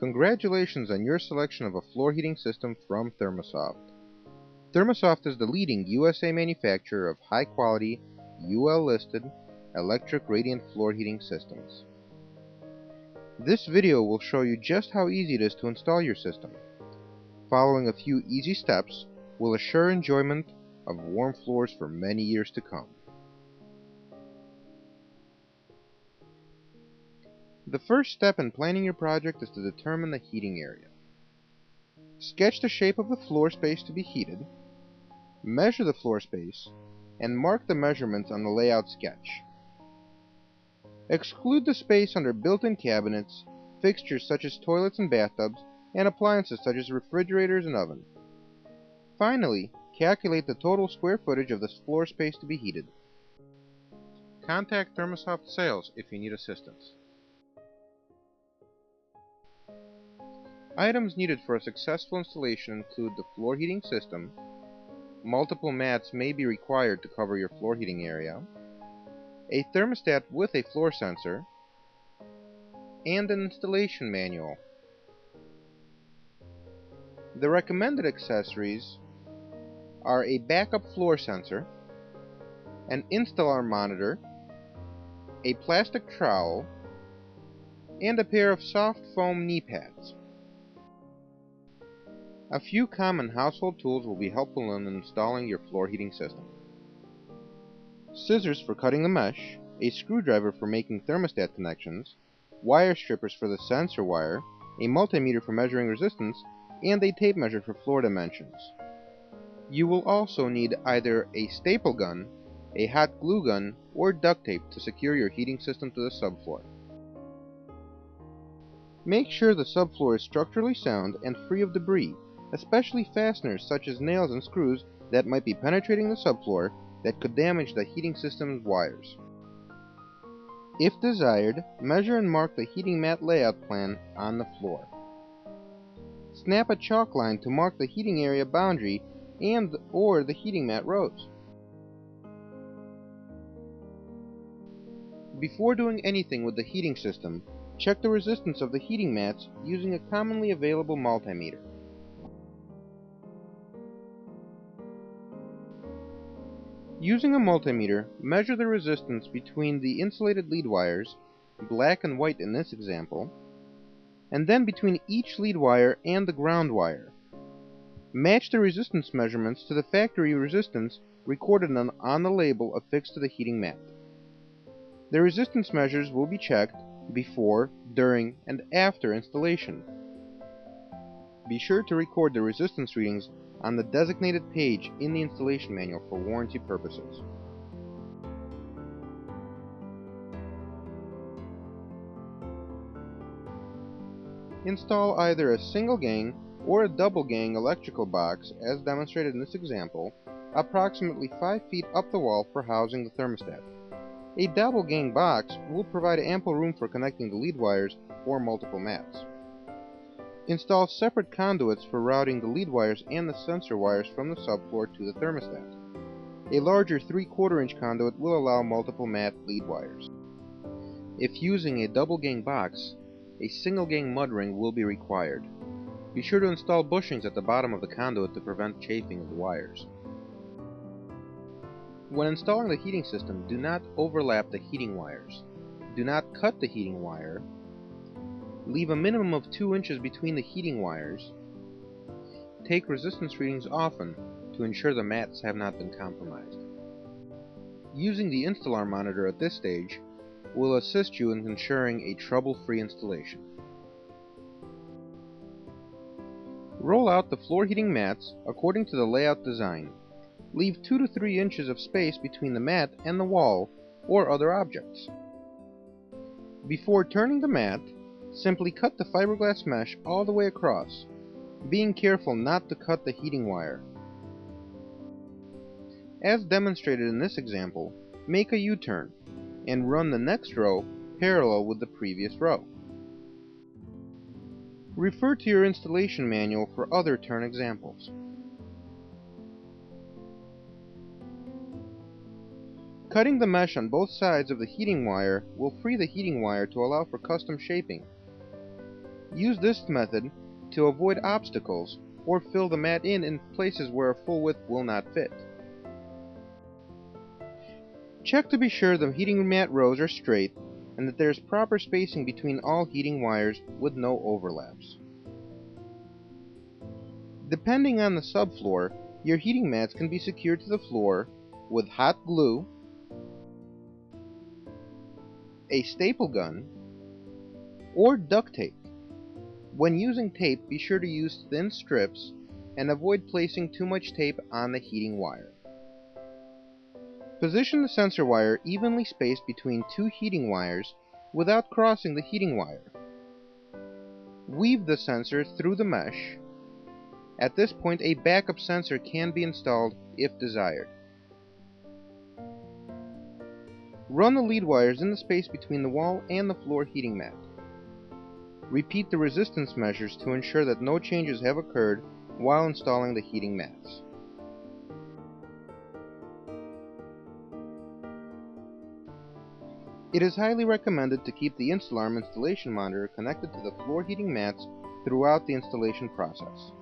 Congratulations on your selection of a floor heating system from Thermosoft. Thermosoft is the leading USA manufacturer of high-quality, UL-listed, electric radiant floor heating systems. This video will show you just how easy it is to install your system. Following a few easy steps will assure enjoyment of warm floors for many years to come. The first step in planning your project is to determine the heating area. Sketch the shape of the floor space to be heated, measure the floor space, and mark the measurements on the layout sketch. Exclude the space under built-in cabinets, fixtures such as toilets and bathtubs, and appliances such as refrigerators and ovens. Finally, calculate the total square footage of the floor space to be heated. Contact Thermosoft Sales if you need assistance. Items needed for a successful installation include the floor heating system. Multiple mats may be required to cover your floor heating area, a thermostat with a floor sensor, and an installation manual. The recommended accessories are a backup floor sensor, an installer monitor, a plastic trowel, and a pair of soft foam knee pads. A few common household tools will be helpful in installing your floor heating system. Scissors for cutting the mesh, a screwdriver for making thermostat connections, wire strippers for the sensor wire, a multimeter for measuring resistance, and a tape measure for floor dimensions. You will also need either a staple gun, a hot glue gun, or duct tape to secure your heating system to the subfloor. Make sure the subfloor is structurally sound and free of debris, especially fasteners such as nails and screws that might be penetrating the subfloor that could damage the heating system's wires. If desired, measure and mark the heating mat layout plan on the floor. Snap a chalk line to mark the heating area boundary and/or the heating mat rows. Before doing anything with the heating system, check the resistance of the heating mats using a commonly available multimeter. Using a multimeter, measure the resistance between the insulated lead wires, black and white in this example, and then between each lead wire and the ground wire. Match the resistance measurements to the factory resistance recorded on the label affixed to the heating mat. The resistance measures will be checked before, during, and after installation. Be sure to record the resistance readings on the designated page in the installation manual for warranty purposes. Install either a single gang or a double gang electrical box, as demonstrated in this example, approximately 5 feet up the wall for housing the thermostat. A double gang box will provide ample room for connecting the lead wires or multiple mats. Install separate conduits for routing the lead wires and the sensor wires from the subfloor to the thermostat. A larger 3/4 inch conduit will allow multiple mat lead wires. If using a double gang box, a single gang mud ring will be required. Be sure to install bushings at the bottom of the conduit to prevent chafing of the wires. When installing the heating system, do not overlap the heating wires. Do not cut the heating wire. Leave a minimum of 2 inches between the heating wires. Take resistance readings often to ensure the mats have not been compromised. Using the installer monitor at this stage will assist you in ensuring a trouble-free installation. Roll out the floor heating mats according to the layout design. Leave 2 to 3 inches of space between the mat and the wall or other objects. Before turning the mat, simply cut the fiberglass mesh all the way across, being careful not to cut the heating wire. As demonstrated in this example, make a U-turn and run the next row parallel with the previous row. Refer to your installation manual for other turn examples. Cutting the mesh on both sides of the heating wire will free the heating wire to allow for custom shaping. Use this method to avoid obstacles or fill the mat in places where a full width will not fit. Check to be sure the heating mat rows are straight and that there is proper spacing between all heating wires with no overlaps. Depending on the subfloor, your heating mats can be secured to the floor with hot glue, a staple gun, or duct tape. When using tape, be sure to use thin strips and avoid placing too much tape on the heating wire. Position the sensor wire evenly spaced between two heating wires without crossing the heating wire. Weave the sensor through the mesh. At this point, a backup sensor can be installed if desired. Run the lead wires in the space between the wall and the floor heating mat. Repeat the resistance measures to ensure that no changes have occurred while installing the heating mats. It is highly recommended to keep the InstAlarm installation monitor connected to the floor heating mats throughout the installation process.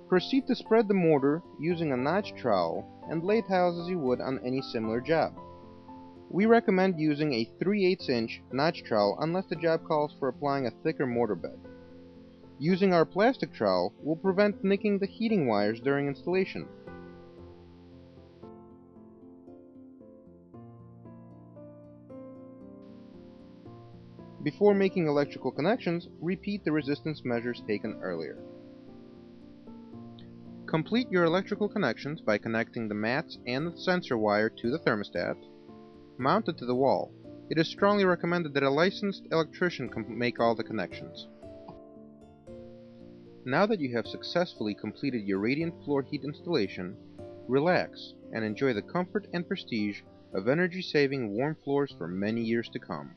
Proceed to spread the mortar using a notch trowel and lay tiles as you would on any similar job. We recommend using a 3/8 inch notch trowel unless the job calls for applying a thicker mortar bed. Using our plastic trowel will prevent nicking the heating wires during installation. Before making electrical connections, repeat the resistance measures taken earlier. Complete your electrical connections by connecting the mats and the sensor wire to the thermostat. Mount it to the wall. It is strongly recommended that a licensed electrician make all the connections. Now that you have successfully completed your radiant floor heat installation, relax and enjoy the comfort and prestige of energy-saving warm floors for many years to come.